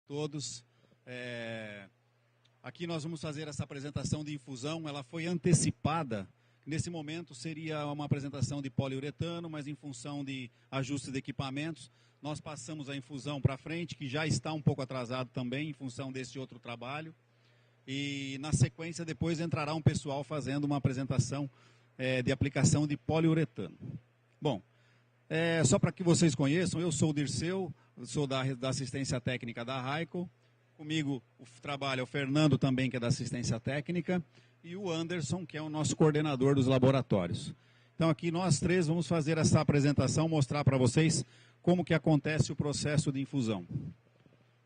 Todos. Aqui nós vamos fazer essa apresentação de infusão, ela foi antecipada. Nesse momento seria uma apresentação de poliuretano, mas em função de ajuste de equipamentos, nós passamos a infusão para frente, que já está um pouco atrasado também, em função desse outro trabalho. E na sequência depois entrará um pessoal fazendo uma apresentação de aplicação de poliuretano. Bom, só para que vocês conheçam, eu sou o Dirceu, sou da assistência técnica da Raico. Comigo trabalha o Fernando também, que é da assistência técnica, e o Anderson, que é o nosso coordenador dos laboratórios. Então aqui nós três vamos fazer essa apresentação, mostrar para vocês como que acontece o processo de infusão.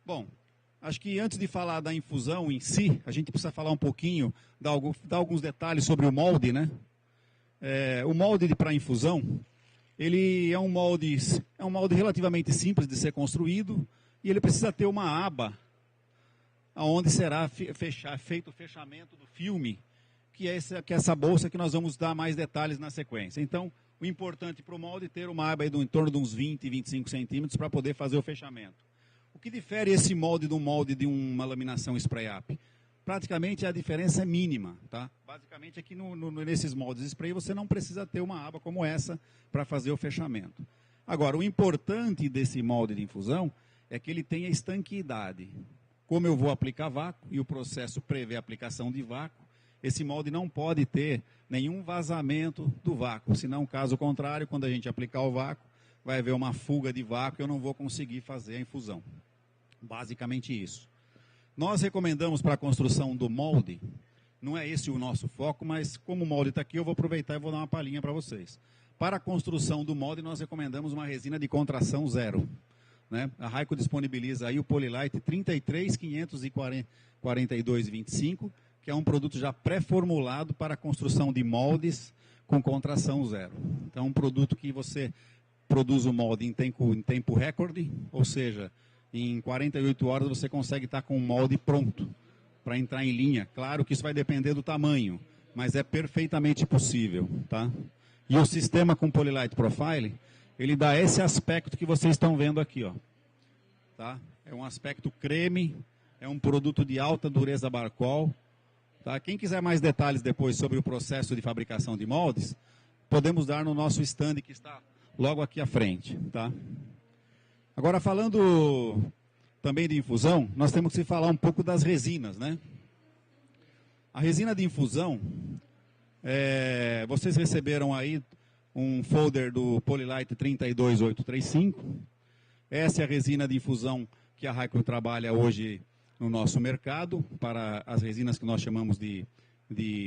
Bom, acho que antes de falar da infusão em si, a gente precisa falar um pouquinho, dar alguns detalhes sobre o molde, né? O molde para infusão, ele é um molde relativamente simples de ser construído, e ele precisa ter uma aba onde será feito o fechamento do filme, que é essa bolsa que nós vamos dar mais detalhes na sequência. Então, o importante para o molde é ter uma aba aí em torno de uns 20, 25 centímetros para poder fazer o fechamento. O que difere esse molde do molde de uma laminação spray-up? Praticamente a diferença é mínima, tá? Basicamente aqui nesses moldes spray você não precisa ter uma aba como essa para fazer o fechamento. Agora, o importante desse molde de infusão é que ele tenha estanqueidade. Como eu vou aplicar vácuo e o processo prevê a aplicação de vácuo, esse molde não pode ter nenhum vazamento do vácuo, senão, caso contrário, quando a gente aplicar o vácuo, vai haver uma fuga de vácuo e eu não vou conseguir fazer a infusão. Basicamente isso. Nós recomendamos para a construção do molde, não é esse o nosso foco, mas como o molde está aqui, eu vou aproveitar e vou dar uma palhinha para vocês. Para a construção do molde, nós recomendamos uma resina de contração zero. Né? A Raico disponibiliza aí o Polilite 33.542.25, que é um produto já pré-formulado para a construção de moldes com contração zero. Então, um produto que você produz o molde em tempo recorde, ou seja, em 48 horas você consegue estar com o molde pronto para entrar em linha. Claro que isso vai depender do tamanho, mas é perfeitamente possível. Tá? E o sistema com Polilite Profile, ele dá esse aspecto que vocês estão vendo aqui. Ó. Tá? É um aspecto creme, é um produto de alta dureza Barcol. Tá? Quem quiser mais detalhes depois sobre o processo de fabricação de moldes, podemos dar no nosso stand que está logo aqui à frente. Tá? Agora, falando também de infusão, nós temos que falar um pouco das resinas. Né? A resina de infusão, vocês receberam aí um folder do Polilite 32835. Essa é a resina de infusão que a Raico trabalha hoje no nosso mercado, para as resinas que nós chamamos de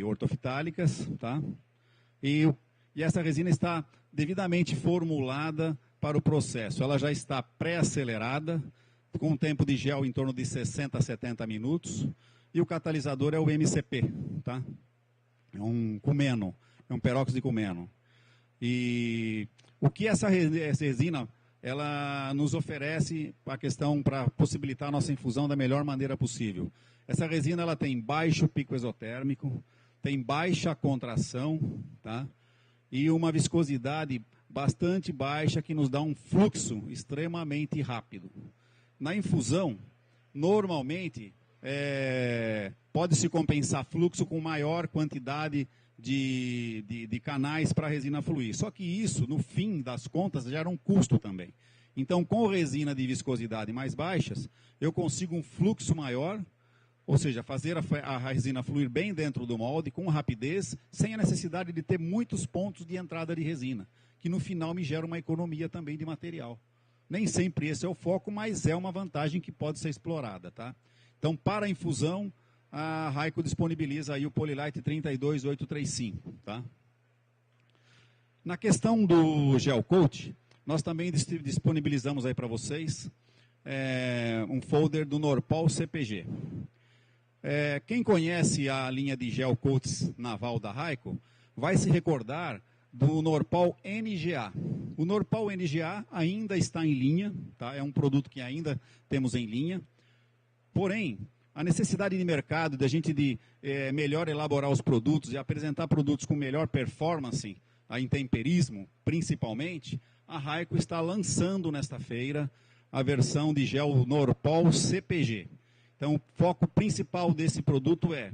ortofitálicas. Tá? E essa resina está devidamente formulada para o processo. Ela já está pré-acelerada, com um tempo de gel em torno de 60 a 70 minutos, e o catalisador é o MCP. Tá? É um cumeno, é um peróxido de cumeno. E o que essa resina ela nos oferece a questão para possibilitar a nossa infusão da melhor maneira possível? Essa resina ela tem baixo pico exotérmico, tem baixa contração, tá? E uma viscosidade bastante baixa que nos dá um fluxo extremamente rápido. Na infusão, normalmente, pode-se compensar fluxo com maior quantidade de canais para a resina fluir. Só que isso, no fim das contas, gera um custo também. Então, com resina de viscosidade mais baixas, eu consigo um fluxo maior, ou seja, fazer a resina fluir bem dentro do molde, com rapidez, sem a necessidade de ter muitos pontos de entrada de resina, que no final me gera uma economia também de material. Nem sempre esse é o foco, mas é uma vantagem que pode ser explorada. Tá? Então, para a infusão, a Raico disponibiliza aí o Polilite 32835. Tá? Na questão do gel coat, nós também disponibilizamos aí para vocês um folder do Norpol CPG. Quem conhece a linha de gel coats naval da Raico vai se recordar do Norpol NGA. O Norpol NGA ainda está em linha, tá? É um produto que ainda temos em linha. Porém, a necessidade de mercado, da gente melhor elaborar os produtos e apresentar produtos com melhor performance, a intemperismo, principalmente, a Raico está lançando nesta feira a versão de gel Norpol CPG. Então, o foco principal desse produto é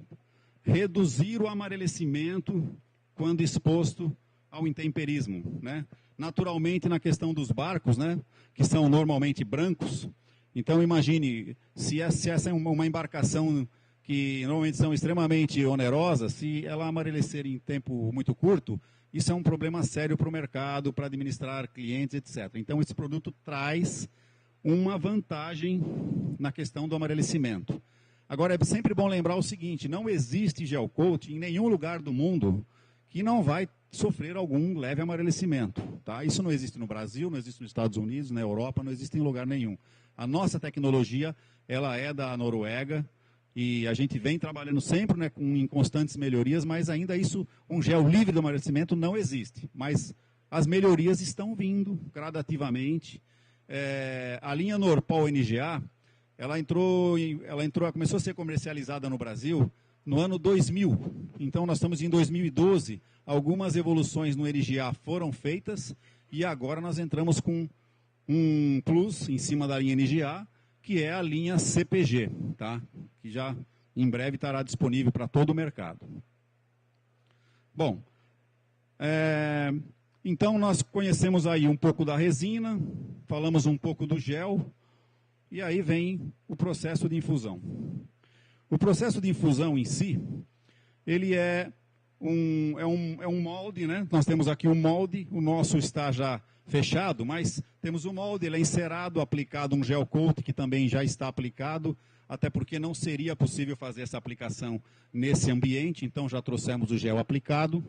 reduzir o amarelecimento quando exposto ao intemperismo, né? Naturalmente, na questão dos barcos, né, que são normalmente brancos, então imagine, se essa é uma embarcação que normalmente são extremamente onerosas, se ela amarelecer em tempo muito curto, isso é um problema sério para o mercado, para administrar clientes, etc. Então, esse produto traz uma vantagem na questão do amarelecimento. Agora, é sempre bom lembrar o seguinte, não existe gel coat em nenhum lugar do mundo que não vai sofrer algum leve amarelecimento. Tá? Isso não existe no Brasil, não existe nos Estados Unidos, na Europa, não existe em lugar nenhum. A nossa tecnologia, ela é da Noruega, e a gente vem trabalhando sempre, né, em constantes melhorias, mas ainda isso, um gel livre do amarelecimento não existe. Mas as melhorias estão vindo gradativamente. A linha Norpol NGA, ela começou a ser comercializada no Brasil no ano 2000. Então, nós estamos em 2012. Algumas evoluções no NGA foram feitas e agora nós entramos com um plus em cima da linha NGA, que é a linha CPG, tá? Que já em breve estará disponível para todo o mercado. Bom, então nós conhecemos aí um pouco da resina, falamos um pouco do gel, e aí vem o processo de infusão. O processo de infusão em si, ele é um molde, né? Nós temos aqui um molde, o nosso está já fechado, mas temos o molde, ele é encerado, aplicado um gel coat, que também já está aplicado, até porque não seria possível fazer essa aplicação nesse ambiente, então já trouxemos o gel aplicado.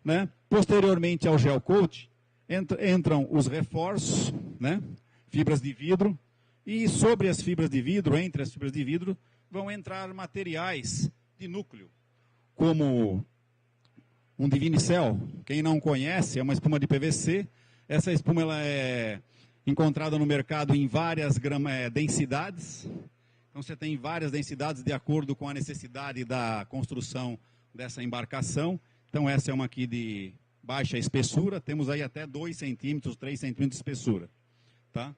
Né? Posteriormente ao gel coat, entram os reforços, né? Fibras de vidro, e sobre as fibras de vidro, entre as fibras de vidro, vão entrar materiais de núcleo, como um Divinicel. Quem não conhece, é uma espuma de PVC. Essa espuma ela é encontrada no mercado em várias densidades. Então, você tem várias densidades de acordo com a necessidade da construção dessa embarcação. Então, essa é uma aqui de baixa espessura. Temos aí até 2 centímetros, 3 centímetros de espessura. Tá?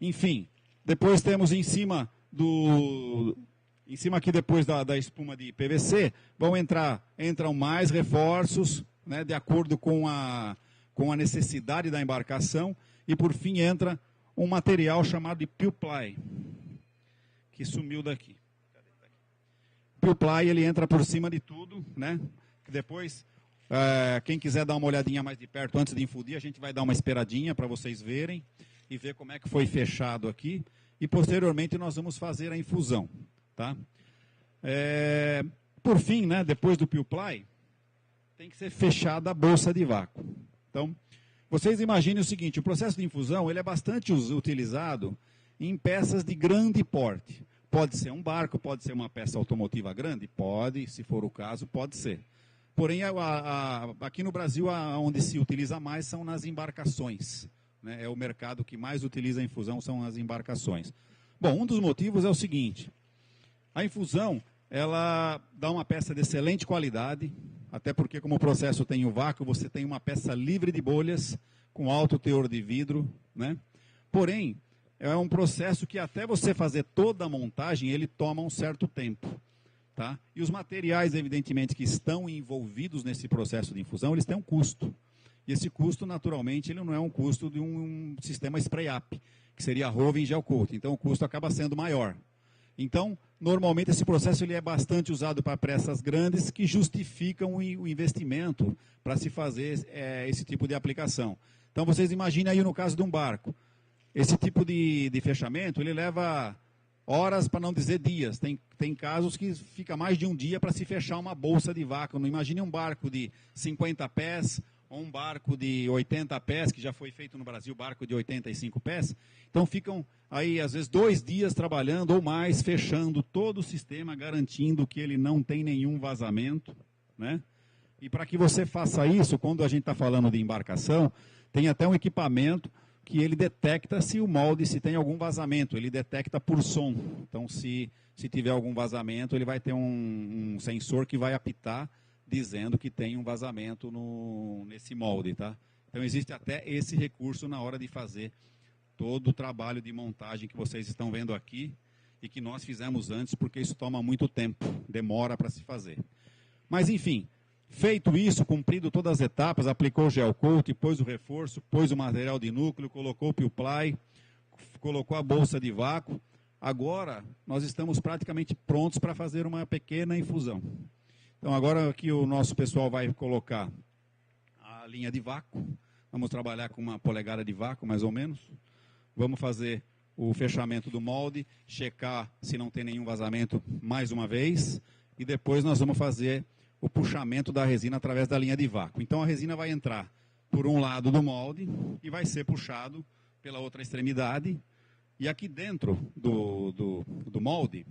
Enfim, depois temos em cima aqui depois da espuma de PVC, entram mais reforços, né, de acordo com a necessidade da embarcação, e por fim entra um material chamado de Peel-Ply, que sumiu daqui. Peel-Ply, ele entra por cima de tudo, né, que depois, quem quiser dar uma olhadinha mais de perto antes de infundir, a gente vai dar uma esperadinha para vocês verem, e ver como é que foi fechado aqui, e posteriormente nós vamos fazer a infusão. Tá? Por fim, né, depois do Peel-Ply, tem que ser fechada a bolsa de vácuo. Então, vocês imaginem o seguinte, o processo de infusão ele é bastante utilizado em peças de grande porte. Pode ser um barco, pode ser uma peça automotiva grande? Pode, se for o caso, pode ser. Porém, aqui no Brasil, onde se utiliza mais são nas embarcações. Né? É o mercado que mais utiliza a infusão, são as embarcações. Bom, um dos motivos é o seguinte, a infusão, ela dá uma peça de excelente qualidade, até porque como o processo tem o vácuo, você tem uma peça livre de bolhas, com alto teor de vidro, né? Porém, é um processo que até você fazer toda a montagem, ele toma um certo tempo. Tá? E os materiais, evidentemente, que estão envolvidos nesse processo de infusão, eles têm um custo. E esse custo, naturalmente, ele não é um custo de um sistema spray-up, que seria Roven Gel Coat. Então, o custo acaba sendo maior. Então, normalmente, esse processo ele é bastante usado para peças grandes que justificam o investimento para se fazer esse tipo de aplicação. Então, vocês imaginem aí no caso de um barco. Esse tipo de fechamento, ele leva horas, para não dizer dias. Tem casos que fica mais de um dia para se fechar uma bolsa de vácuo. Imagine um barco de 50 pés ou um barco de 80 pés, que já foi feito no Brasil, barco de 85 pés. Então ficam aí, às vezes, 2 dias trabalhando ou mais, fechando todo o sistema, garantindo que ele não tem nenhum vazamento. Né? E para que você faça isso, quando a gente está falando de embarcação, tem até um equipamento que ele detecta se o molde, se tem algum vazamento, ele detecta por som. Então, se tiver algum vazamento, ele vai ter um sensor que vai apitar, dizendo que tem um vazamento nesse molde. Tá? Então, existe até esse recurso na hora de fazer todo o trabalho de montagem que vocês estão vendo aqui e que nós fizemos antes, porque isso toma muito tempo, demora para se fazer. Mas, enfim, feito isso, cumprido todas as etapas, aplicou o gel coat, pôs o reforço, pôs o material de núcleo, colocou o P-ply, colocou a bolsa de vácuo. Agora, nós estamos praticamente prontos para fazer uma pequena infusão. Então, agora aqui o nosso pessoal vai colocar a linha de vácuo. Vamos trabalhar com 1 polegada de vácuo, mais ou menos. Vamos fazer o fechamento do molde, checar se não tem nenhum vazamento mais uma vez. E depois nós vamos fazer o puxamento da resina através da linha de vácuo. Então, a resina vai entrar por um lado do molde e vai ser puxado pela outra extremidade. E aqui dentro do molde,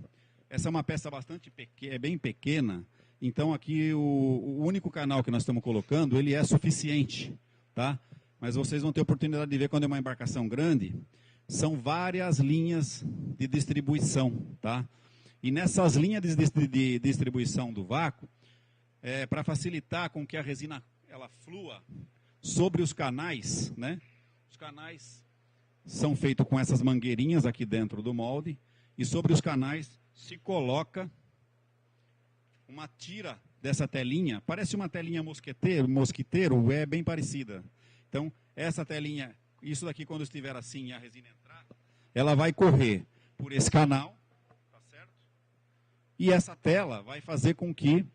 essa é uma peça bastante bem pequena, então aqui o único canal que nós estamos colocando, ele é suficiente, tá? Mas vocês vão ter oportunidade de ver quando é uma embarcação grande, são várias linhas de distribuição, tá? E nessas linhas de distribuição do vácuo, para facilitar com que a resina ela flua sobre os canais, né? Os canais são feitos com essas mangueirinhas aqui dentro do molde, e sobre os canais se coloca uma tira dessa telinha, parece uma telinha mosquiteiro, é bem parecida. Então, essa telinha, isso daqui quando estiver assim e a resina entrar, ela vai correr por esse canal, tá certo? E essa tela vai fazer com que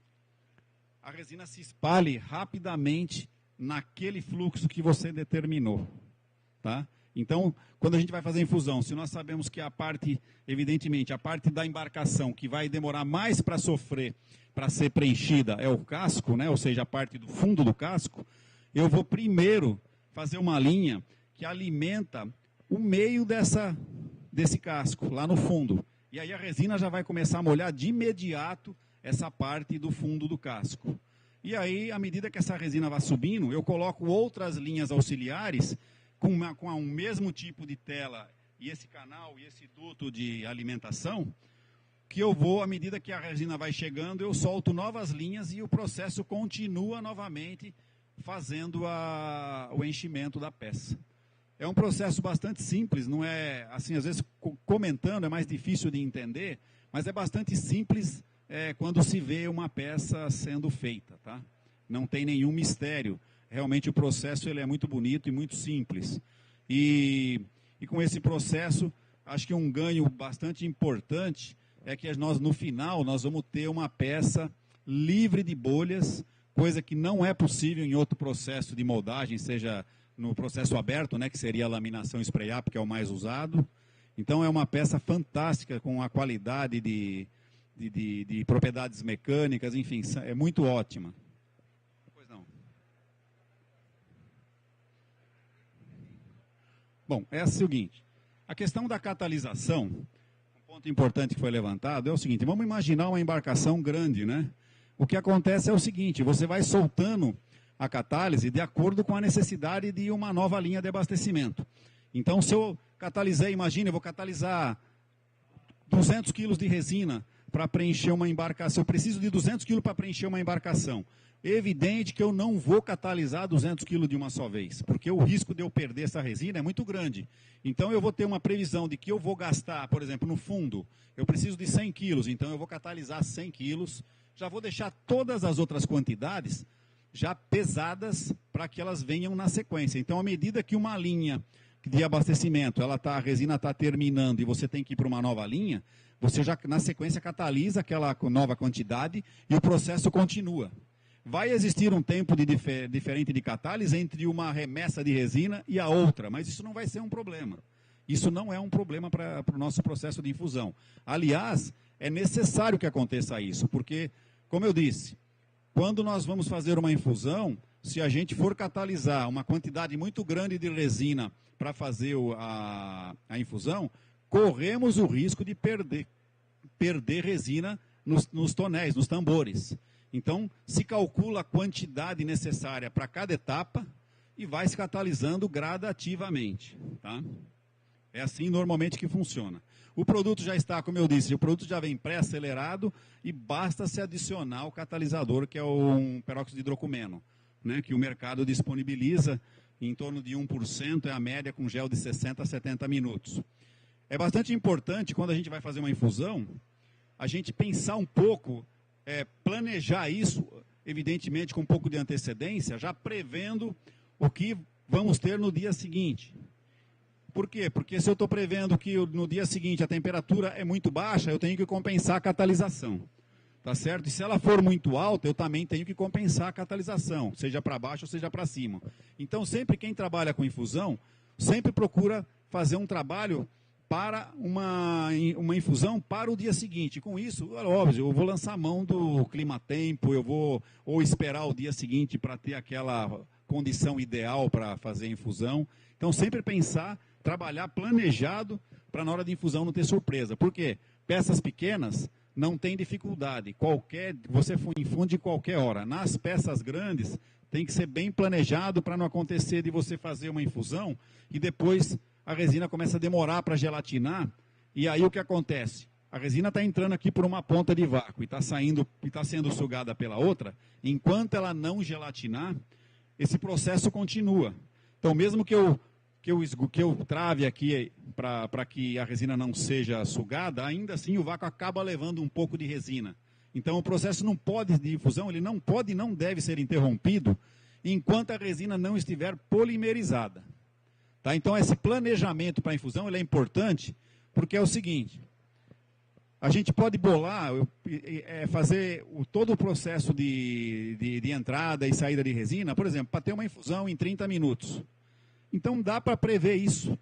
a resina se espalhe rapidamente naquele fluxo que você determinou, tá? Então, quando a gente vai fazer a infusão, se nós sabemos que a parte, evidentemente, a parte da embarcação que vai demorar mais para sofrer, para ser preenchida, é o casco, né? Ou seja, a parte do fundo do casco, eu vou primeiro fazer uma linha que alimenta o meio desse casco, lá no fundo. E aí a resina já vai começar a molhar de imediato essa parte do fundo do casco. E aí, à medida que essa resina vai subindo, eu coloco outras linhas auxiliares com o mesmo tipo de tela e esse canal e esse duto de alimentação, que eu vou, à medida que a resina vai chegando, eu solto novas linhas e o processo continua novamente fazendo o enchimento da peça. É um processo bastante simples, não é, assim, às vezes comentando é mais difícil de entender, mas é bastante simples quando se vê uma peça sendo feita, tá? Não tem nenhum mistério. Realmente o processo ele é muito bonito e muito simples. E com esse processo, acho que um ganho bastante importante é que nós, no final, nós vamos ter uma peça livre de bolhas, coisa que não é possível em outro processo de moldagem, seja no processo aberto, né, que seria a laminação e spray up, que é o mais usado. Então é uma peça fantástica, com a qualidade de propriedades mecânicas, enfim, é muito ótima. Bom, é o seguinte, a questão da catalisação, um ponto importante que foi levantado é o seguinte, vamos imaginar uma embarcação grande, né? O que acontece é o seguinte, você vai soltando a catálise de acordo com a necessidade de uma nova linha de abastecimento. Então, se eu catalisei, imagine, eu vou catalisar 200 quilos de resina para preencher uma embarcação, eu preciso de 200 quilos para preencher uma embarcação. É evidente que eu não vou catalisar 200 quilos de uma só vez, porque o risco de eu perder essa resina é muito grande. Então eu vou ter uma previsão de que eu vou gastar, por exemplo, no fundo, eu preciso de 100 quilos, então eu vou catalisar 100 quilos, já vou deixar todas as outras quantidades já pesadas para que elas venham na sequência. Então, à medida que uma linha de abastecimento, a resina está terminando e você tem que ir para uma nova linha, você já na sequência catalisa aquela nova quantidade e o processo continua. Vai existir um tempo diferente de catálise entre uma remessa de resina e a outra, mas isso não vai ser um problema. Isso não é um problema para o nosso processo de infusão. Aliás, é necessário que aconteça isso, porque, como eu disse, quando nós vamos fazer uma infusão, se a gente for catalisar uma quantidade muito grande de resina para fazer a infusão, corremos o risco de perder resina nos tonéis, nos tambores. Então, se calcula a quantidade necessária para cada etapa e vai se catalisando gradativamente. Tá? É assim normalmente que funciona. O produto já está, como eu disse, o produto já vem pré-acelerado e basta se adicionar o catalisador, que é um peróxido de hidrocumeno, né, que o mercado disponibiliza em torno de 1% é a média com gel de 60 a 70 minutos. É bastante importante, quando a gente vai fazer uma infusão, a gente pensar um pouco, planejar isso, evidentemente com um pouco de antecedência, já prevendo o que vamos ter no dia seguinte. Por quê? Porque se eu estou prevendo que no dia seguinte a temperatura é muito baixa, eu tenho que compensar a catalisação. Tá certo? E se ela for muito alta, eu também tenho que compensar a catalisação, seja para baixo ou seja para cima. Então, sempre quem trabalha com infusão, sempre procura fazer um trabalho para uma infusão para o dia seguinte. Com isso, é óbvio, eu vou lançar mão do clima-tempo, eu vou ou esperar o dia seguinte para ter aquela condição ideal para fazer a infusão. Então, sempre pensar, trabalhar planejado para na hora de infusão não ter surpresa. Por quê? Peças pequenas não tem dificuldade, você infunde qualquer hora. Nas peças grandes, tem que ser bem planejado para não acontecer de você fazer uma infusão e depois a resina começa a demorar para gelatinar, e aí o que acontece? A resina está entrando aqui por uma ponta de vácuo e está sendo sugada pela outra, enquanto ela não gelatinar, esse processo continua. Então, mesmo que eu trave aqui para que a resina não seja sugada, ainda assim o vácuo acaba levando um pouco de resina. Então o processo de infusão, ele não pode e não deve ser interrompido enquanto a resina não estiver polimerizada. Tá? Então esse planejamento para a infusão ele é importante, porque é o seguinte, a gente pode bolar, fazer todo o processo de entrada e saída de resina, por exemplo, para ter uma infusão em 30 minutos. Então dá para prever isso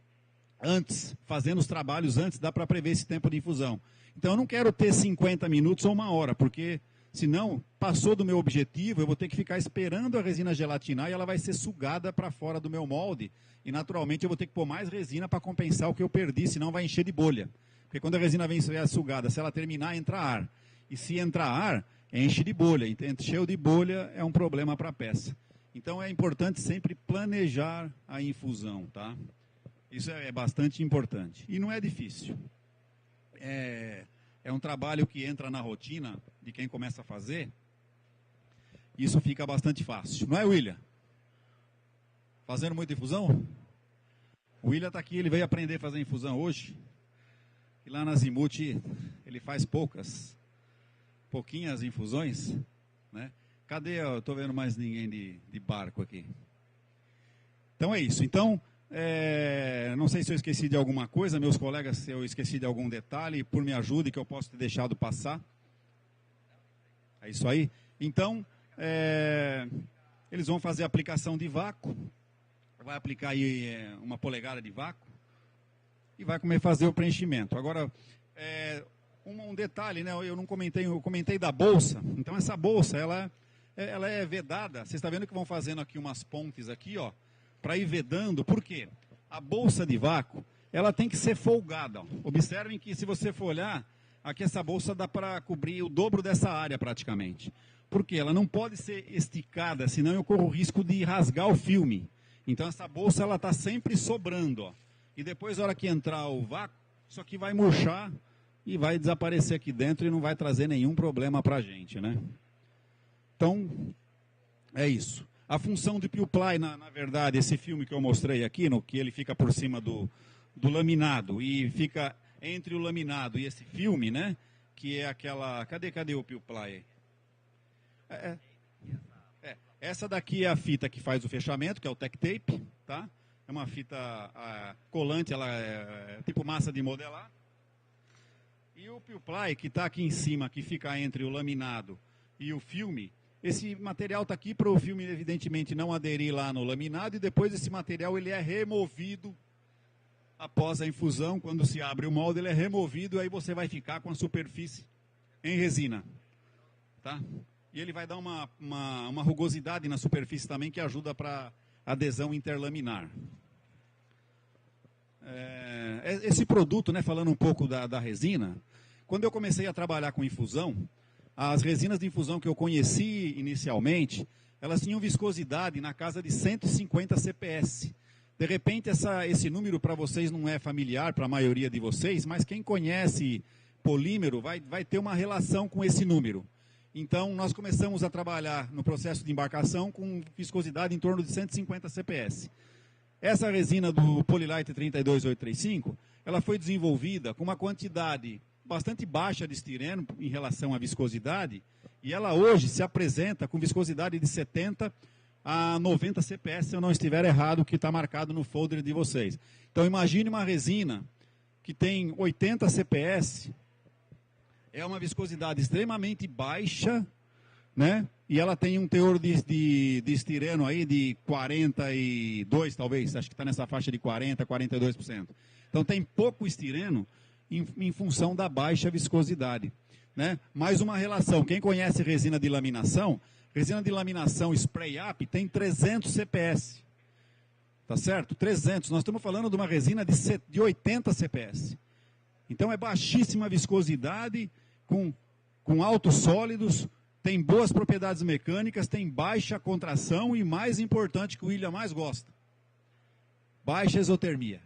antes, fazendo os trabalhos antes, dá para prever esse tempo de infusão. Então eu não quero ter 50 minutos ou uma hora, porque senão passou do meu objetivo, eu vou ter que ficar esperando a resina gelatinar e ela vai ser sugada para fora do meu molde. E naturalmente eu vou ter que pôr mais resina para compensar o que eu perdi, senão vai encher de bolha. Porque quando a resina vem sugada, se ela terminar, entra ar. E se entrar ar, enche de bolha. Encheu de bolha é um problema para a peça. Então é importante sempre planejar a infusão, tá? Isso é bastante importante. E não é difícil. É um trabalho que entra na rotina de quem começa a fazer. Isso fica bastante fácil. Não é, William? Fazendo muita infusão? O William está aqui, ele veio aprender a fazer infusão hoje. E lá na Zimuth ele faz pouquinhas infusões, né? Cadê? Eu estou vendo mais ninguém de barco aqui. Então é isso. Então, não sei se eu esqueci de alguma coisa, meus colegas, se eu esqueci de algum detalhe, por me ajude que eu posso ter deixado passar. É isso aí. Então, eles vão fazer a aplicação de vácuo. Vai aplicar aí uma polegada de vácuo e vai fazer o preenchimento. Agora, um detalhe, né? Eu comentei da bolsa. Então essa bolsa, ela é vedada. Vocês estão vendo que vão fazendo aqui umas pontes aqui, ó, para ir vedando. Por quê? A bolsa de vácuo, ela tem que ser folgada. Ó. Observem que se você for olhar, aqui essa bolsa dá para cobrir o dobro dessa área praticamente. Por quê? Ela não pode ser esticada, senão eu corro o risco de rasgar o filme. Então essa bolsa ela está sempre sobrando, ó. E depois, na hora que entrar o vácuo, isso aqui vai murchar e vai desaparecer aqui dentro e não vai trazer nenhum problema para a gente, né? Então, é isso. A função do Peel-Ply, na verdade, esse filme que eu mostrei aqui, que ele fica por cima do laminado e fica entre o laminado e esse filme, né? Que é aquela... Cadê o Peel-Ply? Essa daqui é a fita que faz o fechamento, que é o Tech Tape, tá? É uma fita colante, ela é tipo massa de modelar. E o Peel-Ply, que está aqui em cima, que fica entre o laminado e o filme, esse material está aqui para o filme, evidentemente, não aderir lá no laminado, e depois esse material ele é removido após a infusão, quando se abre o molde, ele é removido, e aí você vai ficar com a superfície em resina, tá? E ele vai dar uma rugosidade na superfície também, que ajuda para adesão interlaminar. Esse produto, né, falando um pouco da resina, quando eu comecei a trabalhar com infusão, as resinas de infusão que eu conheci inicialmente, elas tinham viscosidade na casa de 150 CPS. De repente, esse número para vocês não é familiar, para a maioria de vocês, mas quem conhece polímero vai ter uma relação com esse número. Então, nós começamos a trabalhar no processo de embarcação com viscosidade em torno de 150 CPS. Essa resina do Polylite 32835, ela foi desenvolvida com uma quantidade bastante baixa de estireno em relação à viscosidade, e ela hoje se apresenta com viscosidade de 70 a 90 CPS, se eu não estiver errado, que está marcado no folder de vocês. Então, imagine uma resina que tem 80 CPS, é uma viscosidade extremamente baixa, né? E ela tem um teor de estireno aí de 42, talvez, acho que está nessa faixa de 40, 42%. Então, tem pouco estireno em função da baixa viscosidade, né? Mais uma relação, quem conhece resina de laminação spray up tem 300 CPS, tá certo? 300, nós estamos falando de uma resina de 80 CPS. Então é baixíssima viscosidade, com altos sólidos, tem boas propriedades mecânicas, tem baixa contração e, mais importante, que o William mais gosta, baixa exotermia,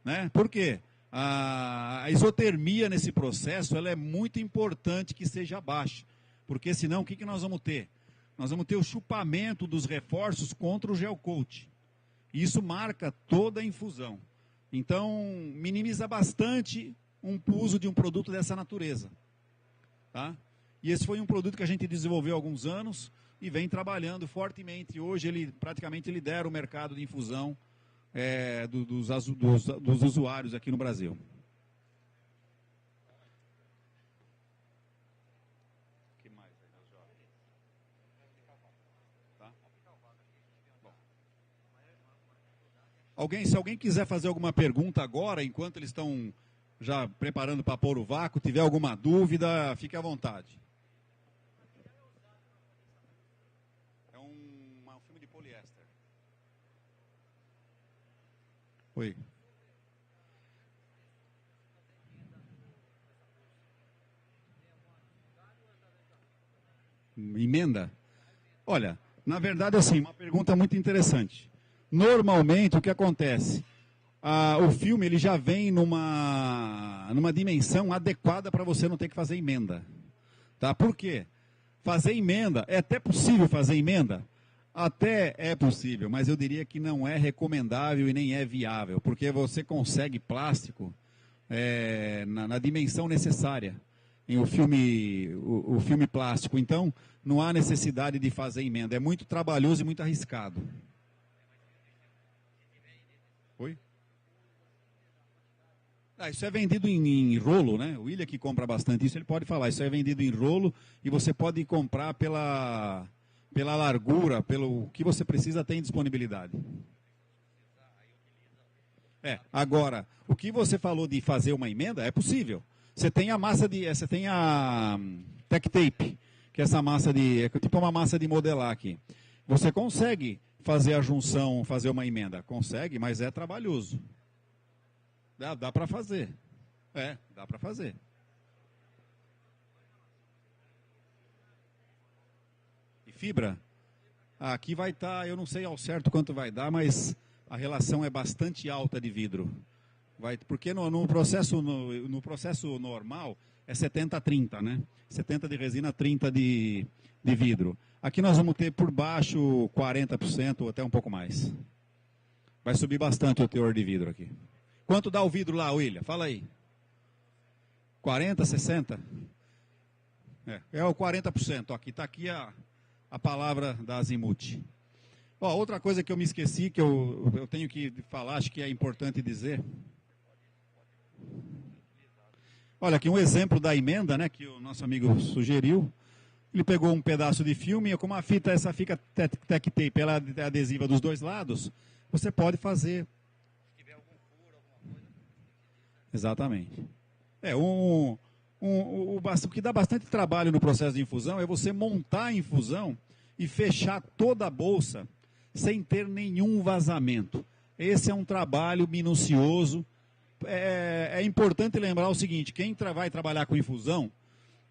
né? Por quê? A isotermia nesse processo ela é muito importante que seja baixa, porque senão o que nós vamos ter? Nós vamos ter o chupamento dos reforços contra o gel coat. E isso marca toda a infusão. Então, minimiza bastante o uso de um produto dessa natureza. Tá? E esse foi um produto que a gente desenvolveu há alguns anos e vem trabalhando fortemente. Hoje ele praticamente lidera o mercado de infusão dos usuários aqui no Brasil. Se alguém quiser fazer alguma pergunta agora, enquanto eles estão já preparando para pôr o vácuo, tiver alguma dúvida, fique à vontade. É um filme de poliéster. Oi. Emenda? Olha, na verdade, assim, uma pergunta muito interessante. Normalmente, o que acontece? O filme ele já vem numa dimensão adequada para você não ter que fazer emenda. Tá? Por quê? Fazer emenda, é até possível fazer emenda? Até é possível, mas eu diria que não é recomendável e nem é viável, porque você consegue plástico na dimensão necessária em o filme plástico. Então, não há necessidade de fazer emenda. É muito trabalhoso e muito arriscado. Oi? Isso é vendido em rolo, né? O William que compra bastante isso, ele pode falar. Isso é vendido em rolo e você pode comprar pela largura, pelo que você precisa, tem disponibilidade. Agora, o que você falou de fazer uma emenda, é possível. Você tem a Tech Tape, que é essa massa é tipo uma massa de modelar aqui. Você consegue fazer a junção, fazer uma emenda? Consegue, mas é trabalhoso. Dá para fazer. Dá para fazer. E fibra? Aqui vai estar, eu não sei ao certo quanto vai dar, mas a relação é bastante alta de vidro. Porque no processo normal é 70-30, né? 70 de resina, 30 de vidro. Aqui nós vamos ter por baixo 40% ou até um pouco mais. Vai subir bastante o teor de vidro aqui. Quanto dá o vidro lá, William? Fala aí. 40, 60? É o 40%. Aqui está aqui a palavra da Azimuth. Outra coisa que eu me esqueci, que eu tenho que falar, acho que é importante dizer. Olha aqui um exemplo da emenda, né, que o nosso amigo sugeriu. Ele pegou um pedaço de filme, como essa fita Tech Tape, ela é adesiva dos dois lados, você pode fazer. Se tiver algum furo, alguma coisa. Exatamente. O que dá bastante trabalho no processo de infusão é você montar a infusão e fechar toda a bolsa sem ter nenhum vazamento. Esse é um trabalho minucioso. É importante lembrar o seguinte, quem vai trabalhar com infusão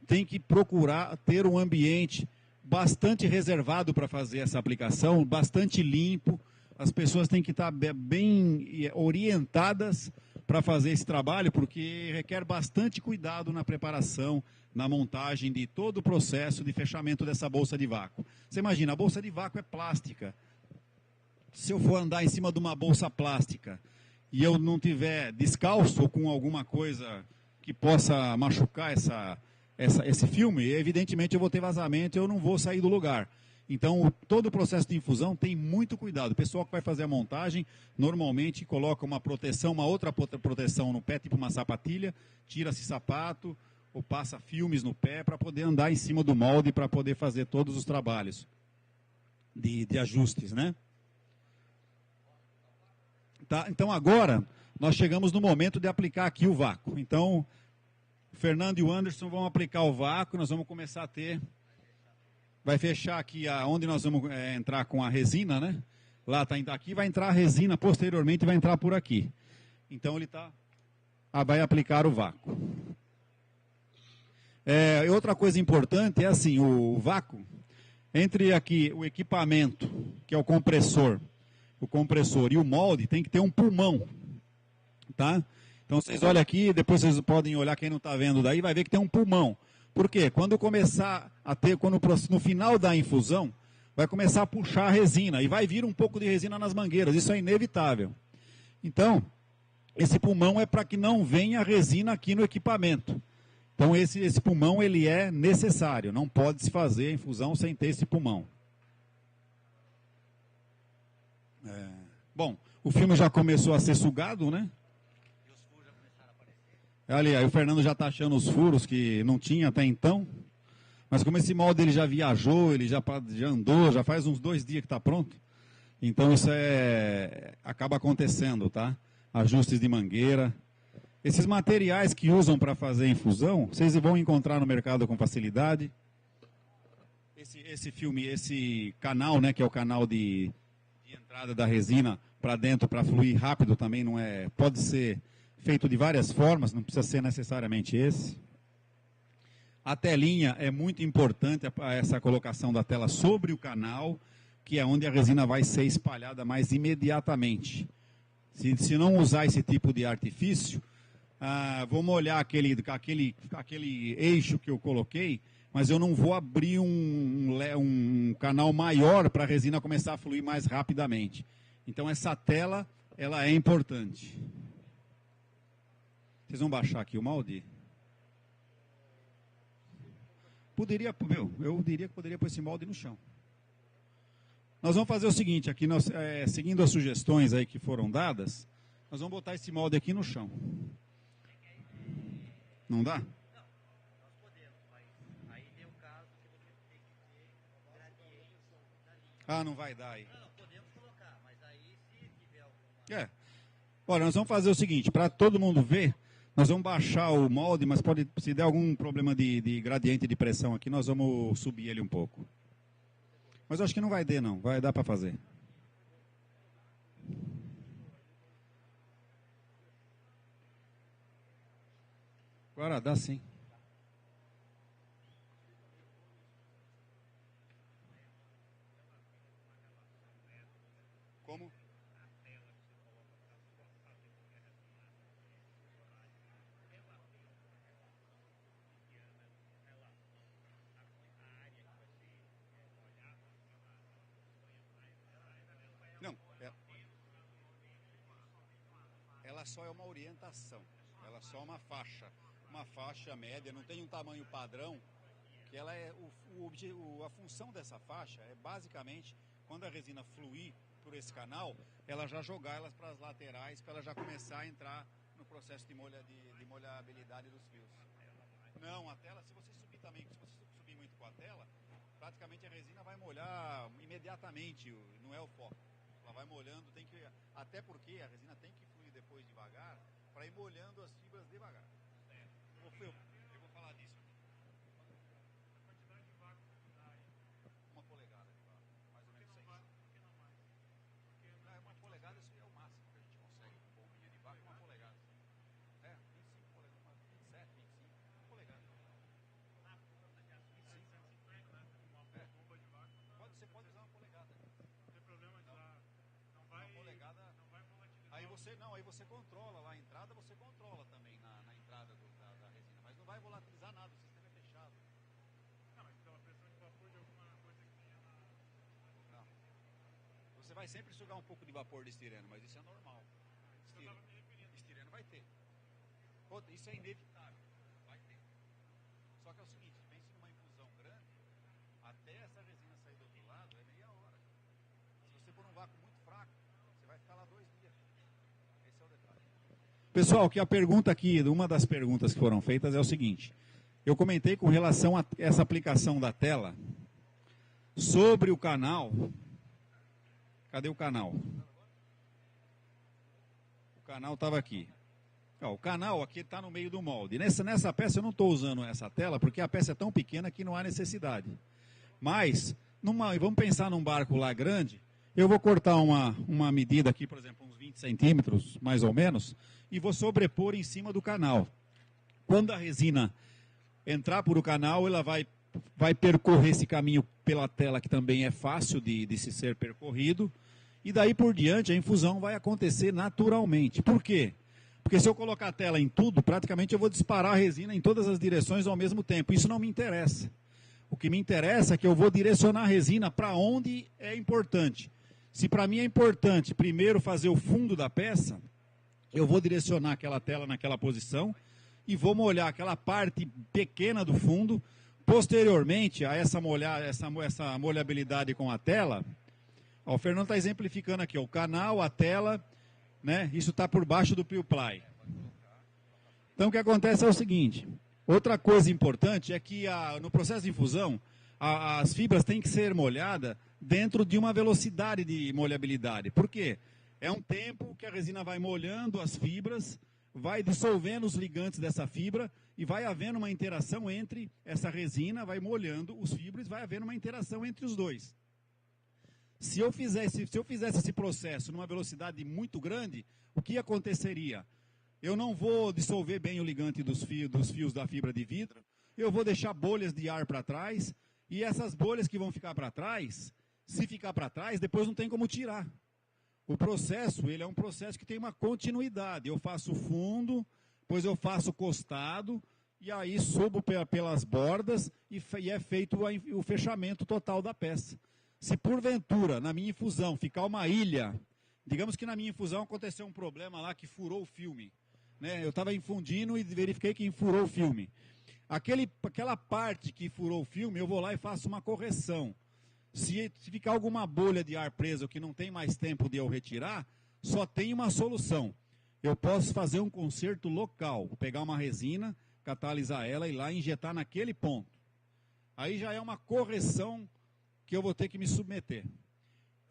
tem que procurar ter um ambiente bastante reservado para fazer essa aplicação, bastante limpo. As pessoas têm que estar bem orientadas para fazer esse trabalho, porque requer bastante cuidado na preparação, na montagem de todo o processo de fechamento dessa bolsa de vácuo. Você imagina, a bolsa de vácuo é plástica. Se eu for andar em cima de uma bolsa plástica e eu não tiver descalço ou com alguma coisa que possa machucar esse filme, evidentemente eu vou ter vazamento e eu não vou sair do lugar. Então, todo o processo de infusão tem muito cuidado. O pessoal que vai fazer a montagem, normalmente coloca uma proteção, uma outra proteção no pé, tipo uma sapatilha, tira-se sapato ou passa filmes no pé para poder andar em cima do molde, para poder fazer todos os trabalhos de ajustes, né? Tá? Então, agora, nós chegamos no momento de aplicar aqui o vácuo. Então, o Fernando e o Anderson vão aplicar o vácuo, nós vamos começar a ter... Vai fechar aqui onde nós vamos entrar com a resina, né? Lá está aqui, vai entrar a resina, posteriormente vai entrar por aqui. Então ele vai aplicar o vácuo. Outra coisa importante é assim, o vácuo, entre aqui o equipamento, que é o compressor e o molde, tem que ter um pulmão, tá? Então vocês olham aqui, depois vocês podem olhar, quem não está vendo daí, vai ver que tem um pulmão. Por quê? Quando começar a ter, no final da infusão, vai começar a puxar a resina e vai vir um pouco de resina nas mangueiras, isso é inevitável. Então, esse pulmão é para que não venha resina aqui no equipamento. Então, esse pulmão ele é necessário, não pode se fazer a infusão sem ter esse pulmão. Bom, o filme já começou a ser sugado, né? Ali, aí o Fernando já está achando os furos que não tinha até então. Mas como esse molde ele já viajou, ele já andou, já faz uns 2 dias que está pronto. Então isso acaba acontecendo, tá? Ajustes de mangueira. Esses materiais que usam para fazer infusão, vocês vão encontrar no mercado com facilidade. Esse canal, né, que é o canal de entrada da resina para dentro, para fluir rápido também, não é, pode ser feito de várias formas, não precisa ser necessariamente esse. A telinha é muito importante, essa colocação da tela sobre o canal, que é onde a resina vai ser espalhada mais imediatamente. Se não usar esse tipo de artifício, vou molhar aquele eixo que eu coloquei, mas eu não vou abrir um canal maior para a resina começar a fluir mais rapidamente. Então essa tela, ela é importante. Vocês vão baixar aqui o molde? Eu diria que poderia pôr esse molde no chão. Nós vamos fazer o seguinte, aqui seguindo as sugestões aí que foram dadas, nós vamos botar esse molde aqui no chão. Não dá? Não, nós podemos, mas aí tem o caso que você tem que ter gradientes na linha. Não vai dar aí. Não, podemos colocar, mas aí se tiver alguma... Olha, nós vamos fazer o seguinte, para todo mundo ver, nós vamos baixar o molde, mas se der algum problema de gradiente de pressão aqui, nós vamos subir ele um pouco. Mas eu acho que não vai dar, não. Vai dar para fazer. Agora dá sim. Como? Não, ela só é uma orientação, ela só é uma faixa média, não tem um tamanho padrão, que ela é a função dessa faixa é basicamente quando a resina fluir por esse canal, ela já jogar elas para as laterais, para ela já começar a entrar no processo de molhabilidade dos fios. Não, a tela, se você subir também, se você subir muito com a tela, praticamente a resina vai molhar imediatamente, não é o foco. Ela vai molhando, até porque a resina tem que fluir depois devagar, para ir molhando as fibras devagar. Eu vou falar disso aqui. A quantidade de vácuo que dá aí? 1 polegada de vácuo, mais ou menos 6. Por que não mais? Porque 1 polegada isso é o máximo que a gente consegue com bombinha de vácuo, 1 polegada. 25 polegadas, 27, 25, 1 polegada. 25. Você pode usar 1 polegada. Não tem problema de usar. Não vai. 1 polegada. Não vai volatilizar. Aí você aí você controla lá a entrada, você controla também na entrada da resina, mas não vai volatilizar nada, o sistema é fechado. Não, mas pela pressão de vapor de alguma coisa que tenha na... Não. Você vai sempre sugar um pouco de vapor de estireno, mas isso é normal. Isso eu tava me referindo. Estireno vai ter. Isso é inevitável, vai ter. Só que é o seguinte, pense numa infusão grande, até essa resina sair do outro lado é meia hora. Se você pôr um vácuo muito fraco, você vai ficar lá 2 dias. Esse é o detalhe. Pessoal, que a pergunta aqui, uma das perguntas que foram feitas é o seguinte. Eu comentei com relação a essa aplicação da tela sobre o canal. Cadê o canal? O canal estava aqui. Ó, o canal aqui está no meio do molde. Nessa peça eu não estou usando essa tela porque a peça é tão pequena que não há necessidade. Mas, vamos pensar num barco lá grande, eu vou cortar uma medida aqui, por exemplo, uns 20 centímetros, mais ou menos, e vou sobrepor em cima do canal. Quando a resina entrar por o canal, ela vai percorrer esse caminho pela tela, que também é fácil de se ser percorrido, e daí por diante a infusão vai acontecer naturalmente. Por quê? Porque se eu colocar a tela em tudo, praticamente eu vou disparar a resina em todas as direções ao mesmo tempo. Isso não me interessa. O que me interessa é que eu vou direcionar a resina para onde é importante. Se para mim é importante primeiro fazer o fundo da peça, eu vou direcionar aquela tela naquela posição e vou molhar aquela parte pequena do fundo. Posteriormente a essa molhabilidade com a tela, ó, o Fernando está exemplificando aqui, ó, o canal, a tela, né, isso está por baixo do Ply. Então o que acontece é o seguinte, outra coisa importante é que no processo de infusão, as fibras têm que ser molhadas dentro de uma velocidade de molhabilidade. Por quê? É um tempo que a resina vai molhando as fibras, vai dissolvendo os ligantes dessa fibra e vai havendo uma interação entre essa resina, vai molhando os fibras, vai havendo uma interação entre os dois. Se eu fizesse esse processo numa velocidade muito grande, o que aconteceria? Eu não vou dissolver bem o ligante dos fios da fibra de vidro, eu vou deixar bolhas de ar para trás, e essas bolhas que vão ficar para trás, se ficar para trás, depois não tem como tirar. O processo, ele é um processo que tem uma continuidade. Eu faço fundo, depois eu faço costado, e aí subo pelas bordas e é feito o fechamento total da peça. Se porventura, na minha infusão, ficar uma ilha, digamos que na minha infusão aconteceu um problema lá que furou o filme. Né? Eu estava infundindo e verifiquei que furou o filme. Aquela parte que furou o filme, eu vou lá e faço uma correção. Se ficar alguma bolha de ar presa que não tem mais tempo de eu retirar, só tem uma solução. Eu posso fazer um conserto local, pegar uma resina, catalisar ela e ir lá e injetar naquele ponto. Aí já é uma correção que eu vou ter que me submeter.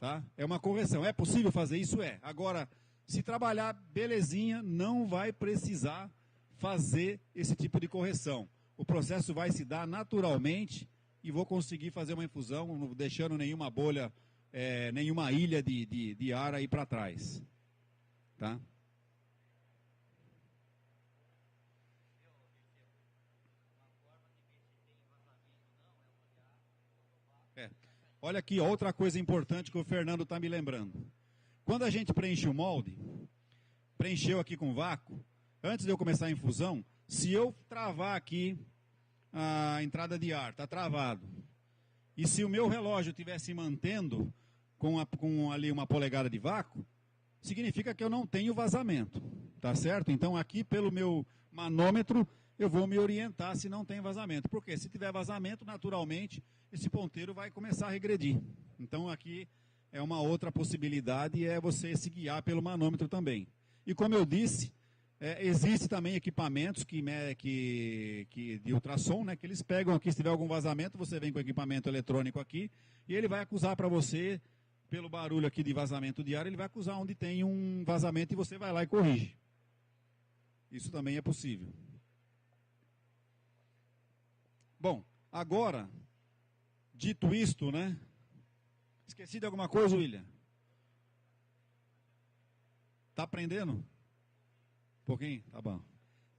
Tá? É uma correção. É possível fazer isso? É. Agora, se trabalhar belezinha, não vai precisar fazer esse tipo de correção. O processo vai se dar naturalmente e vou conseguir fazer uma infusão, não deixando nenhuma bolha, nenhuma ilha de ar aí para trás. Tá? Olha aqui, outra coisa importante que o Fernando está me lembrando. Quando a gente preenche o molde, preencheu aqui com vácuo, antes de eu começar a infusão, se eu travar aqui a entrada de ar, está travado, e se o meu relógio estiver se mantendo com ali uma polegada de vácuo, significa que eu não tenho vazamento, tá certo? Então aqui pelo meu manômetro eu vou me orientar se não tem vazamento. Porque se tiver vazamento, naturalmente, esse ponteiro vai começar a regredir. Então aqui é uma outra possibilidade, é você se guiar pelo manômetro também. E como eu disse, existe também equipamentos de ultrassom, né, que eles pegam aqui, se tiver algum vazamento, você vem com o equipamento eletrônico aqui, e ele vai acusar para você, pelo barulho aqui de vazamento de ar, ele vai acusar onde tem um vazamento e você vai lá e corrige. Isso também é possível. Bom, agora, dito isto, né? Esqueci de alguma coisa, William? Tá aprendendo? Um pouquinho? Tá bom.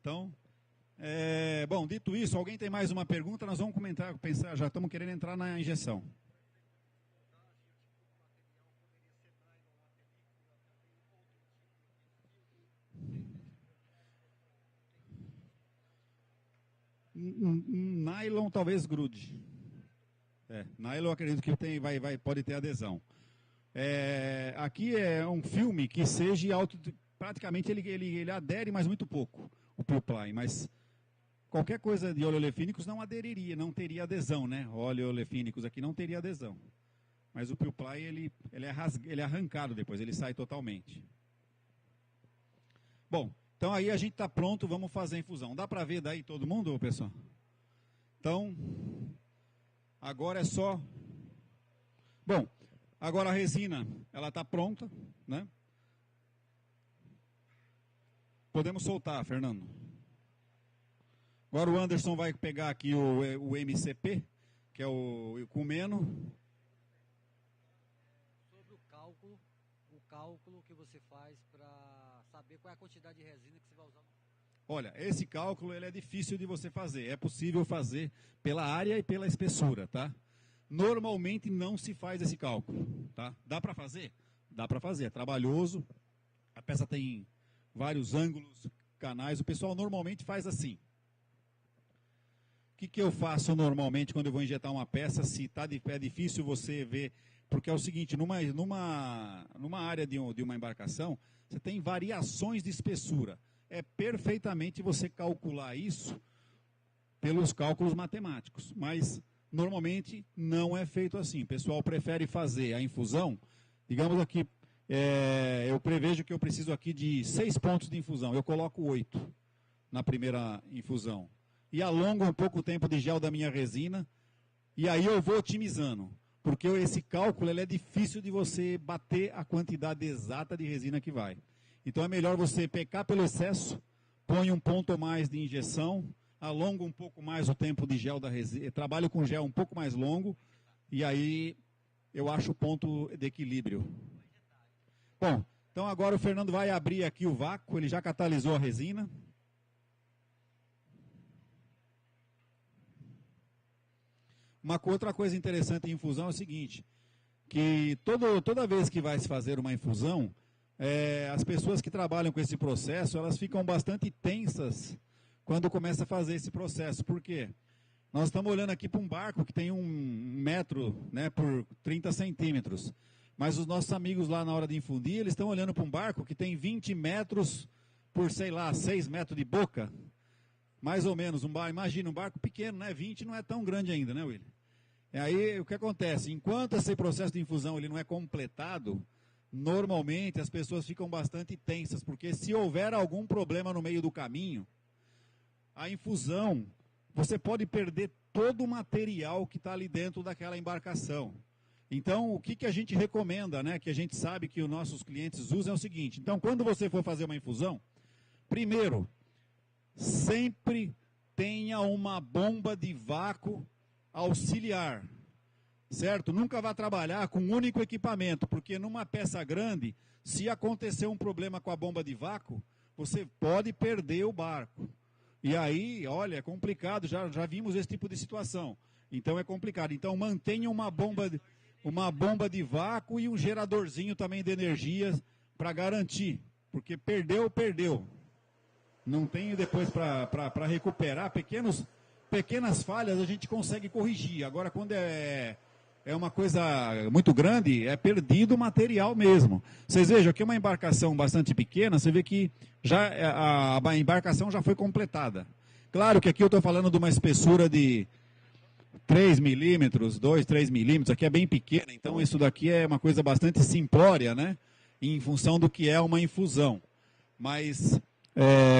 Então, bom, dito isso, alguém tem mais uma pergunta? Nós vamos pensar, já estamos querendo entrar na injeção. Um nylon talvez grude. Nylon eu acredito que pode ter adesão. Aqui é um filme que seja praticamente ele adere, mas muito pouco, o PurePly, mas qualquer coisa de oleolefínicos não aderiria, não teria adesão, né? Oleolefínicos aqui não teria adesão. Mas o PurePly ele é arrancado depois, ele sai totalmente. Bom, então aí a gente está pronto, vamos fazer a infusão. Dá para ver daí todo mundo, pessoal? Então, agora é só... Bom, agora a resina, ela está pronta, né? Podemos soltar, Fernando. Agora o Anderson vai pegar aqui o MCP, que é o Ecumeno. Sobre o cálculo que você faz para saber qual é a quantidade de resina que você vai usar. Olha, esse cálculo ele é difícil de você fazer. É possível fazer pela área e pela espessura, tá? Normalmente não se faz esse cálculo, tá? Dá para fazer? Dá para fazer. É trabalhoso. A peça tem vários ângulos, canais. O pessoal normalmente faz assim. O que eu faço normalmente quando eu vou injetar uma peça, se é difícil você ver, porque é o seguinte, numa área de uma embarcação, você tem variações de espessura. É perfeitamente você calcular isso pelos cálculos matemáticos, mas normalmente não é feito assim. O pessoal prefere fazer a infusão, digamos aqui, eu prevejo que eu preciso aqui de 6 pontos de infusão, eu coloco 8 na primeira infusão. E alongo um pouco o tempo de gel da minha resina, e aí eu vou otimizando, porque esse cálculo ele é difícil de você bater a quantidade exata de resina que vai. Então é melhor você pecar pelo excesso, põe um ponto ou mais de injeção, alonga um pouco mais o tempo de gel da resina, trabalho com gel um pouco mais longo, e aí eu acho o ponto de equilíbrio. Bom, então agora o Fernando vai abrir aqui o vácuo, ele já catalisou a resina. Outra coisa interessante em infusão é o seguinte, que toda vez que vai se fazer uma infusão, as pessoas que trabalham com esse processo, elas ficam bastante tensas quando começa a fazer esse processo. Por quê? Nós estamos olhando aqui para um barco que tem 1 metro, né, por 30 centímetros. Mas os nossos amigos lá na hora de infundir, eles estão olhando para um barco que tem 20 metros por, sei lá, 6 metros de boca. Mais ou menos, imagina um barco pequeno, né? 20 não é tão grande ainda, né, William? E aí, o que acontece? Enquanto esse processo de infusão ele não é completado, normalmente as pessoas ficam bastante tensas, porque se houver algum problema no meio do caminho, a infusão, você pode perder todo o material que está ali dentro daquela embarcação. Então, o que a gente recomenda, né, que a gente sabe que os nossos clientes usam é o seguinte. Então, quando você for fazer uma infusão, primeiro, sempre tenha uma bomba de vácuo auxiliar, certo? Nunca vá trabalhar com um único equipamento, porque numa peça grande, se acontecer um problema com a bomba de vácuo, você pode perder o barco. E aí, olha, é complicado, já vimos esse tipo de situação. Então é complicado. Então mantenha uma bomba de vácuo e um geradorzinho também de energia para garantir, porque perdeu. Não tem depois para recuperar. Pequenas falhas a gente consegue corrigir. Agora, quando é uma coisa muito grande, é perdido o material mesmo. Vocês vejam que uma embarcação bastante pequena, você vê que já a embarcação já foi completada. Claro que aqui eu estou falando de uma espessura de 3 milímetros, 2, 3 milímetros, aqui é bem pequena, então isso daqui é uma coisa bastante simplória, né? Em função do que é uma infusão. Mas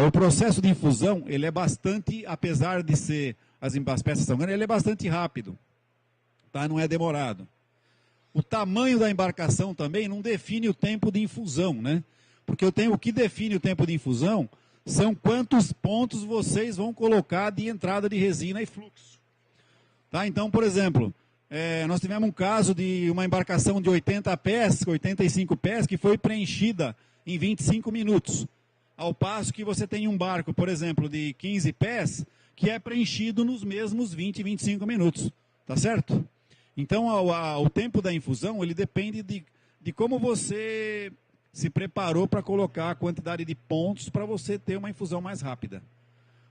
o processo de infusão, ele é bastante, apesar de ser, as peças são grandes, ele é bastante rápido, tá? Não é demorado. O tamanho da embarcação também não define o tempo de infusão, né? Porque o que define o tempo de infusão são quantos pontos vocês vão colocar de entrada de resina e fluxo. Tá? Então, por exemplo, nós tivemos um caso de uma embarcação de 80 pés, 85 pés, que foi preenchida em 25 minutos. Ao passo que você tem um barco, por exemplo, de 15 pés, que é preenchido nos mesmos 20, 25 minutos. Tá certo? Então, o tempo da infusão, ele depende de como você se preparou para colocar a quantidade de pontos para você ter uma infusão mais rápida.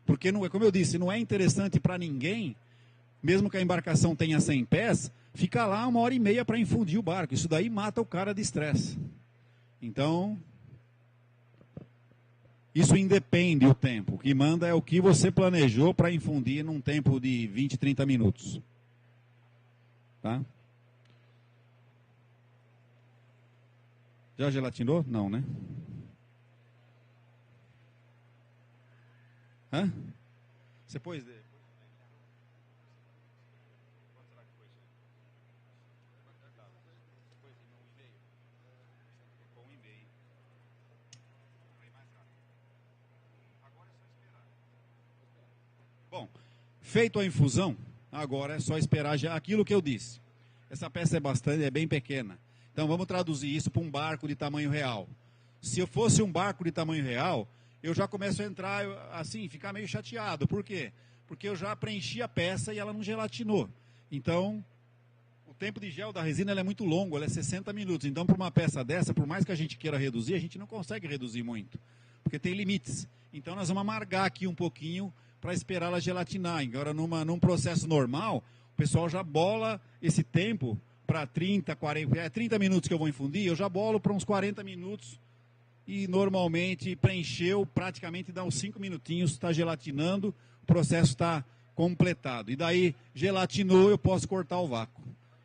Porque, não é, como eu disse, não é interessante para ninguém, mesmo que a embarcação tenha 100 pés, ficar lá 1h30 para infundir o barco. Isso daí mata o cara de estresse. Então, isso independe o tempo. O que manda é o que você planejou para infundir num tempo de 20, 30 minutos. Tá? Já gelatinou? Não, né? Hã? Você pôs... Quanto será que foi? Depois de 1,5? Com 1,5. Aí mais rápido. Agora é só esperar. Bom, feito a infusão, agora é só esperar já aquilo que eu disse. Essa peça é bem pequena. Então vamos traduzir isso para um barco de tamanho real. Se eu fosse um barco de tamanho real, eu já começo a entrar assim, ficar meio chateado. Por quê? Porque eu já preenchi a peça e ela não gelatinou. Então, o tempo de gel da resina ela é muito longo, ela é 60 minutos. Então, para uma peça dessa, por mais que a gente queira reduzir, a gente não consegue reduzir muito, porque tem limites. Então, nós vamos amargar aqui um pouquinho para esperar ela gelatinar. Agora, num processo normal, o pessoal já bola esse tempo para 30, 40, 30 minutos que eu vou infundir, eu já bolo para uns 40 minutos e normalmente preencheu, praticamente dá uns 5 minutinhos, está gelatinando, o processo está completado. E daí, gelatinou, eu posso cortar o vácuo.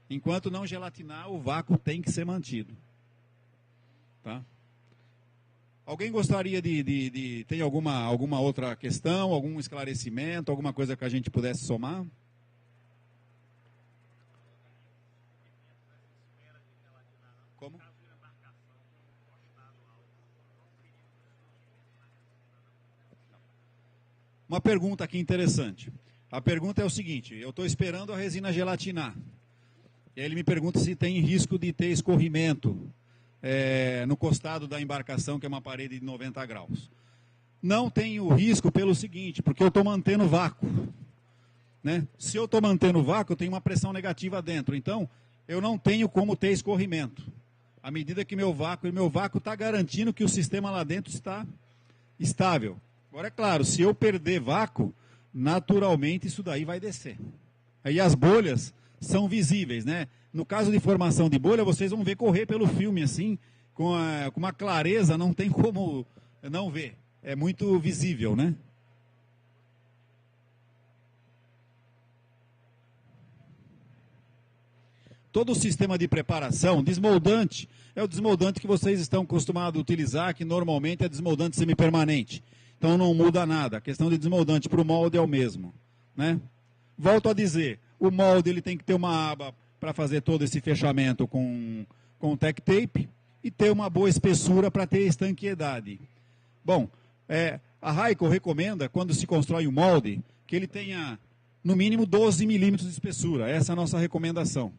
Enquanto não gelatinar, o vácuo tem que ser mantido. Tá? Alguém gostaria de tem alguma outra questão, algum esclarecimento, alguma coisa que a gente pudesse somar? Como? Uma pergunta aqui interessante. A pergunta é o seguinte, eu estou esperando a resina gelatinar. E aí ele me pergunta se tem risco de ter escorrimento no costado da embarcação, que é uma parede de 90 graus. Não tem o risco pelo seguinte, porque eu estou mantendo vácuo. Né? Se eu estou mantendo vácuo, eu tenho uma pressão negativa dentro. Então, eu não tenho como ter escorrimento. À medida que meu vácuo está garantindo que o sistema lá dentro está estável. Agora, é claro, se eu perder vácuo, naturalmente isso daí vai descer. Aí as bolhas são visíveis, né? No caso de formação de bolha, vocês vão ver correr pelo filme assim, com uma clareza, não tem como não ver. É muito visível, né? Todo o sistema de preparação, desmoldante, é o desmoldante que vocês estão acostumados a utilizar, que normalmente é desmoldante semipermanente. Então não muda nada. A questão de desmoldante para o molde é o mesmo. Né? Volto a dizer, o molde ele tem que ter uma aba para fazer todo esse fechamento com tech tape e ter uma boa espessura para ter estanqueidade. Bom, a Raico recomenda, quando se constrói um molde, que ele tenha no mínimo 12 milímetros de espessura. Essa é a nossa recomendação.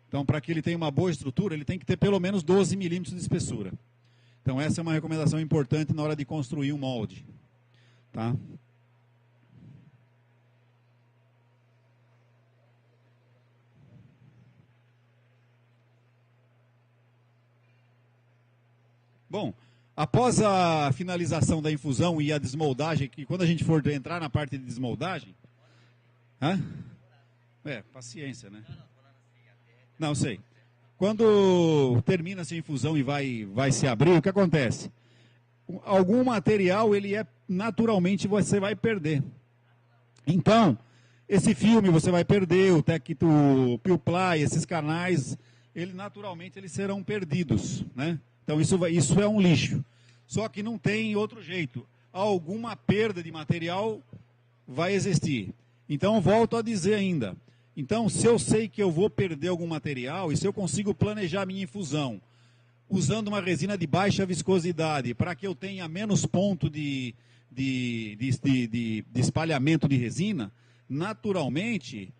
Então, para que ele tenha uma boa estrutura, ele tem que ter pelo menos 12 milímetros de espessura. Então, essa é uma recomendação importante na hora de construir um molde. Tá? Bom, após a finalização da infusão e a desmoldagem, que quando a gente for entrar na parte de desmoldagem... paciência, né? Não, sei. Quando termina-se a infusão e vai se abrir, o que acontece? Algum material, naturalmente, você vai perder. Então, esse filme você vai perder, o Pilply, esses canais, naturalmente eles serão perdidos, né? Então, isso é um lixo. Só que não tem outro jeito. Alguma perda de material vai existir. Então, volto a dizer ainda. Então, se eu sei que eu vou perder algum material, e se eu consigo planejar a minha infusão, usando uma resina de baixa viscosidade, para que eu tenha menos ponto de espalhamento de resina, naturalmente,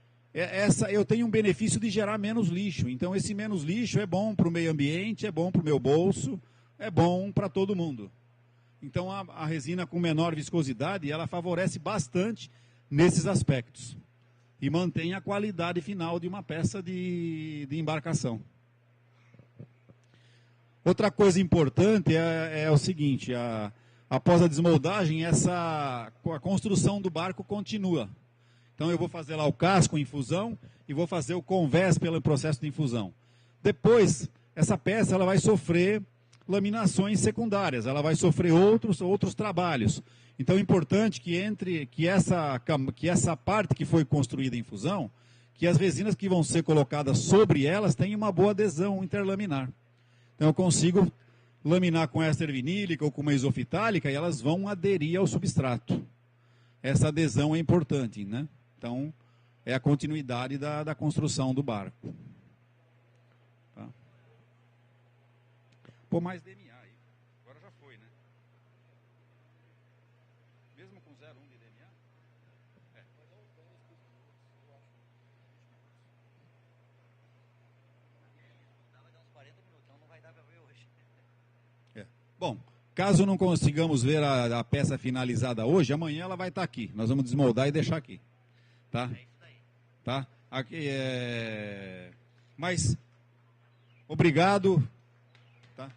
eu tenho um benefício de gerar menos lixo. Então, esse menos lixo é bom para o meio ambiente, é bom para o meu bolso, é bom para todo mundo. Então, a resina com menor viscosidade, ela favorece bastante nesses aspectos. E mantém a qualidade final de uma peça de embarcação. Outra coisa importante é o seguinte, após a desmoldagem, a construção do barco continua. Então eu vou fazer lá o casco em infusão e vou fazer o convés pelo processo de infusão. Depois, essa peça ela vai sofrer laminações secundárias, ela vai sofrer outros trabalhos. Então é importante que essa parte que foi construída em infusão, que as resinas que vão ser colocadas sobre elas tenham uma boa adesão interlaminar. Então eu consigo laminar com éster vinílica ou com uma isofitálica e elas vão aderir ao substrato. Essa adesão é importante, né? Então, é a continuidade da construção do barco. Tá? Pô, mais DMA aí. Agora já foi, né? Mesmo com 0,1 de DMA? É. Vai dar uns 40 minutos, então não vai dar para ver hoje. Bom, caso não consigamos ver a peça finalizada hoje, amanhã ela vai estar aqui. Nós vamos desmoldar e deixar aqui. Tá? É isso daí. Tá? Aqui Mas, obrigado. Tá?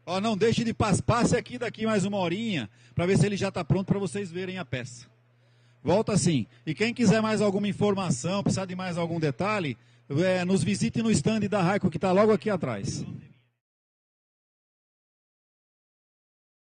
Ó, não deixe de passe aqui daqui mais uma horinha, para ver se ele já está pronto para vocês verem a peça. Volta assim. E quem quiser mais alguma informação, precisar de mais algum detalhe, nos visite no stand da Raico, que está logo aqui atrás.